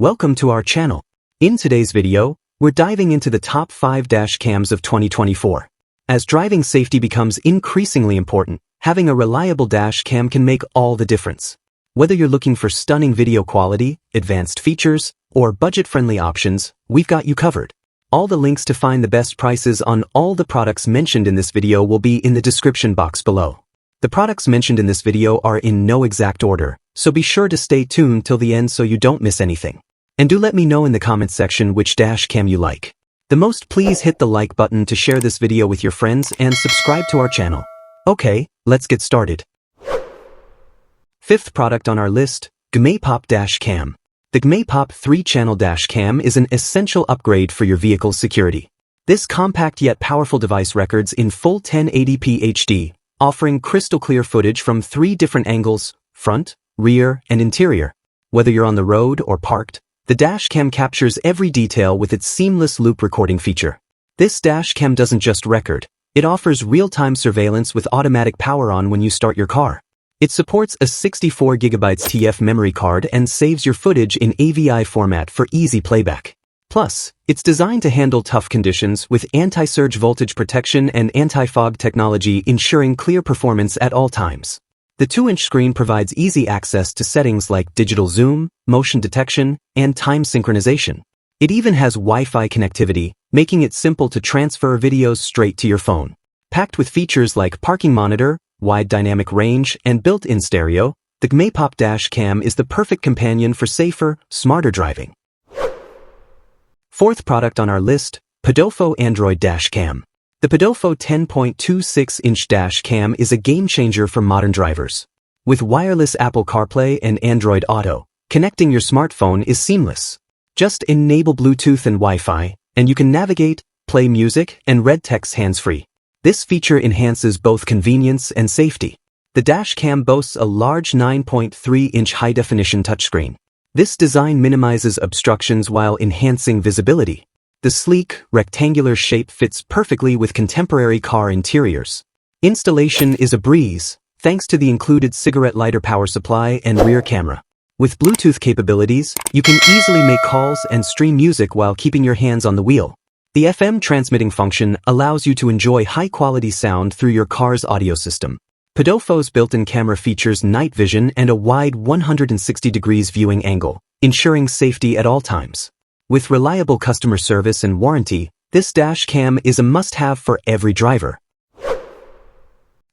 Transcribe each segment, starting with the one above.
Welcome to our channel. In today's video, we're diving into the top 5 dash cams of 2024. As driving safety becomes increasingly important, having a reliable dash cam can make all the difference. Whether you're looking for stunning video quality, advanced features, or budget-friendly options, we've got you covered. All the links to find the best prices on all the products mentioned in this video will be in the description box below. The products mentioned in this video are in no exact order, so be sure to stay tuned till the end so you don't miss anything. And do let me know in the comments section which dash cam you like. The most, please hit the like button to share this video with your friends and subscribe to our channel. Okay, let's get started. Fifth product on our list, Gmaipop Dash Cam. The Gmaipop 3-channel dash cam is an essential upgrade for your vehicle's security. This compact yet powerful device records in full 1080p HD, offering crystal clear footage from 3 different angles, front, rear, and interior. Whether you're on the road or parked, the dash cam captures every detail with its seamless loop recording feature. This dash cam doesn't just record, it offers real-time surveillance with automatic power on when you start your car. It supports a 64GB TF memory card and saves your footage in AVI format for easy playback. Plus, it's designed to handle tough conditions with anti-surge voltage protection and anti-fog technology, ensuring clear performance at all times. The 2-inch screen provides easy access to settings like digital zoom, motion detection, and time synchronization. It even has Wi-Fi connectivity, making it simple to transfer videos straight to your phone. Packed with features like parking monitor, wide dynamic range, and built-in stereo, the Gmaipop Dash Cam is the perfect companion for safer, smarter driving. Fourth product on our list, Podofo Android Dash Cam. The Podofo 10.26-inch dash cam is a game-changer for modern drivers. With wireless Apple CarPlay and Android Auto, connecting your smartphone is seamless. Just enable Bluetooth and Wi-Fi, and you can navigate, play music, and read text hands-free. This feature enhances both convenience and safety. The dash cam boasts a large 9.3-inch high-definition touchscreen. This design minimizes obstructions while enhancing visibility. The sleek, rectangular shape fits perfectly with contemporary car interiors. Installation is a breeze, thanks to the included cigarette lighter power supply and rear camera. With Bluetooth capabilities, you can easily make calls and stream music while keeping your hands on the wheel. The FM transmitting function allows you to enjoy high-quality sound through your car's audio system. Podofo's built-in camera features night vision and a wide 160 degrees viewing angle, ensuring safety at all times. With reliable customer service and warranty, this dash cam is a must-have for every driver.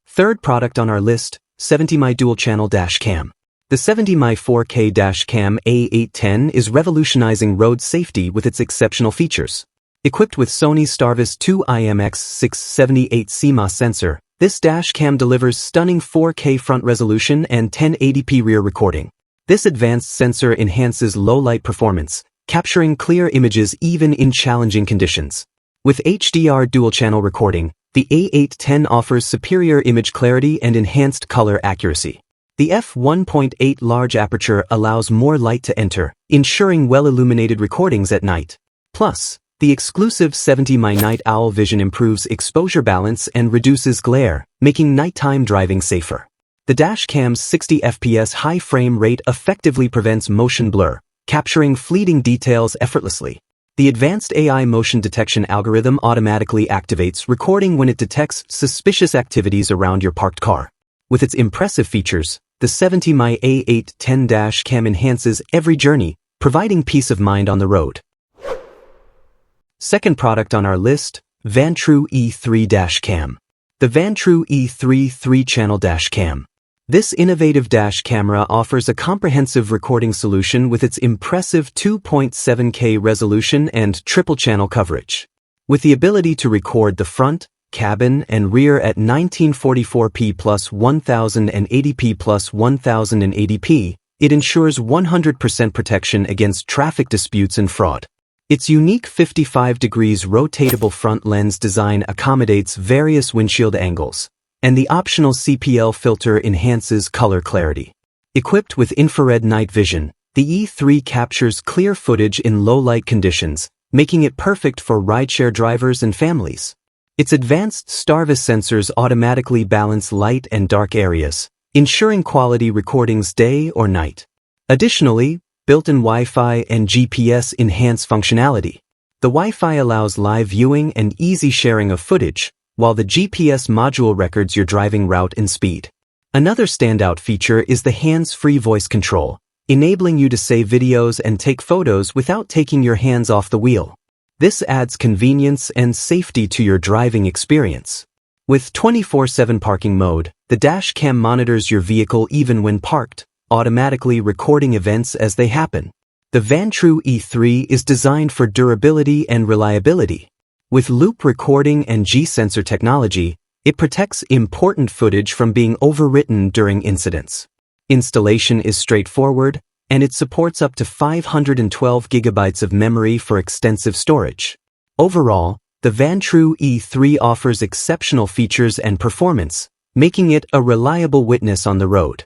Third product on our list, 70mm dual-channel dash cam. The 70mm 4K Dash Cam A810 is revolutionizing road safety with its exceptional features. Equipped with Sony's Starvis 2 IMX678 CMOS sensor, this dash cam delivers stunning 4K front resolution and 1080p rear recording. This advanced sensor enhances low-light performance, capturing clear images even in challenging conditions. With HDR dual-channel recording, the A810 offers superior image clarity and enhanced color accuracy. The f1.8 large aperture allows more light to enter, ensuring well-illuminated recordings at night. Plus, the exclusive 70mm Night Owl vision improves exposure balance and reduces glare, making nighttime driving safer. The dash cam's 60 fps high frame rate effectively prevents motion blur, capturing fleeting details effortlessly. The advanced AI motion detection algorithm automatically activates recording when it detects suspicious activities around your parked car. With its impressive features, the 70mm A810 dash cam enhances every journey, providing peace of mind on the road. Second product on our list, Vantrue E3 Dash Cam. The Vantrue E3 3-channel dash cam. This innovative dash camera offers a comprehensive recording solution with its impressive 2.7K resolution and triple-channel coverage. With the ability to record the front, cabin, and rear at 1944p plus 1080p plus 1080p, it ensures 100% protection against traffic disputes and fraud. Its unique 55 degrees rotatable front lens design accommodates various windshield angles, and the optional CPL filter enhances color clarity. Equipped with infrared night vision, the E3 captures clear footage in low-light conditions, making it perfect for rideshare drivers and families. Its advanced Starvis sensors automatically balance light and dark areas, ensuring quality recordings day or night. Additionally, built-in Wi-Fi and GPS enhance functionality. The Wi-Fi allows live viewing and easy sharing of footage, while the GPS module records your driving route and speed. Another standout feature is the hands-free voice control, enabling you to save videos and take photos without taking your hands off the wheel. This adds convenience and safety to your driving experience. With 24/7 parking mode, the dash cam monitors your vehicle even when parked, automatically recording events as they happen. The Vantrue E3 is designed for durability and reliability. With loop recording and G-sensor technology, it protects important footage from being overwritten during incidents. Installation is straightforward, and it supports up to 512 gigabytes of memory for extensive storage. Overall, the Vantrue E3 offers exceptional features and performance, making it a reliable witness on the road.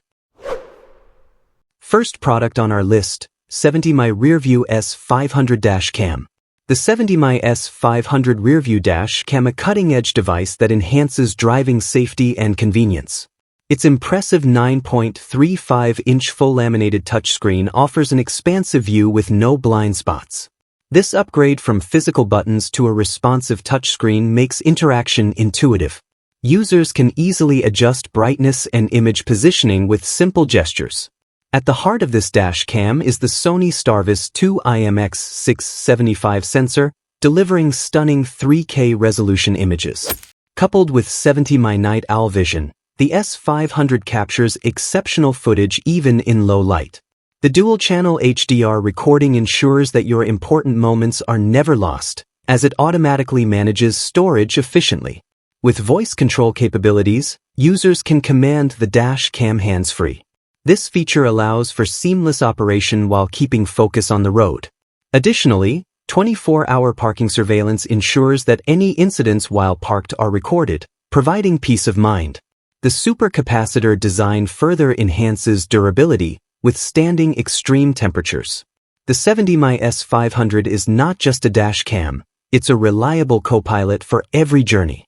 First product on our list, 70mm Rearview S500 Dash Cam. The 70mm S500 Rearview Dash Cam, a cutting-edge device that enhances driving safety and convenience. Its impressive 9.35-inch full-laminated touchscreen offers an expansive view with no blind spots. This upgrade from physical buttons to a responsive touchscreen makes interaction intuitive. Users can easily adjust brightness and image positioning with simple gestures. At the heart of this dash cam is the Sony Starvis 2 IMX675 sensor, delivering stunning 3K resolution images. Coupled with 70mm night owl vision, the S500 captures exceptional footage even in low light. The dual-channel HDR recording ensures that your important moments are never lost, as it automatically manages storage efficiently. With voice control capabilities, users can command the dash cam hands-free. This feature allows for seamless operation while keeping focus on the road. Additionally, 24-hour parking surveillance ensures that any incidents while parked are recorded, providing peace of mind. The supercapacitor design further enhances durability, withstanding extreme temperatures. The 70mm S500 is not just a dash cam, it's a reliable co-pilot for every journey.